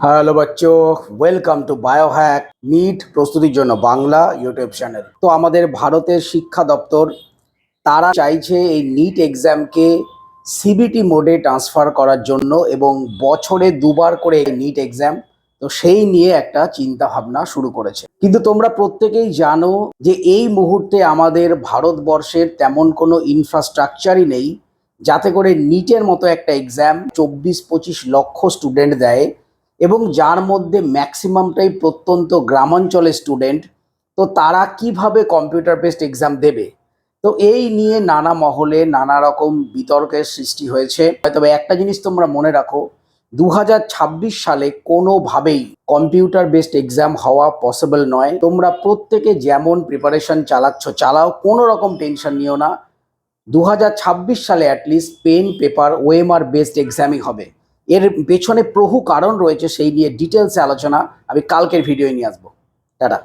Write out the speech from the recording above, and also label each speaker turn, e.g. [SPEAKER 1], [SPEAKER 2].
[SPEAKER 1] Hello বাচ্চো, welcome to biohack NEET প্রস্তুতির জন্য বাংলা ইউটিউব চ্যানেল। তো আমাদের ভারতের শিক্ষা দপ্তর তারা চাইছে এই নিট এক্সামকে সিবিটি মোডে ট্রান্সফার করার জন্য এবং বছরে দুবার করে নিট এক্সাম। তো সেই নিয়ে একটা চিন্তা ভাবনা শুরু করেছে। কিন্তু তোমরা প্রত্যেকেই জানো যে এই মুহূর্তে আমাদের ভারতবর্ষের তেমন কোনো ইনফ্রাস্ট্রাকচারই নেই যাতে করে নিটের মতো একটা এক্সাম 24-25 লক্ষ স্টুডেন্ট দেয় এবং যার মধ্যে ম্যাক্সিমামটাই প্রত্যন্ত গ্রামাঞ্চলের স্টুডেন্ট। তো তারা কিভাবে কম্পিউটার বেসড এক্সাম দেবে? তো এই নিয়ে নানা মহলে নানা রকম বিতর্কের সৃষ্টি হয়েছে। তবে একটা জিনিস তোমরা মনে রাখো, 2026 সালে কোনোভাবেই কম্পিউটার বেসড এক্সাম হওয়া পসিবল নয়। তোমরা প্রত্যেকে যেমন প্রিপারেশন চালাও, কোনো রকম টেনশন নিও না। 2026 সালে at least pen paper OMR based এক্সামই হবে। এর পেছনে বহু কারণ রয়েছে, সেই নিয়ে ডিটেলসে আলোচনা আমি কালকের ভিডিও নিয়ে আসবো। টাটা।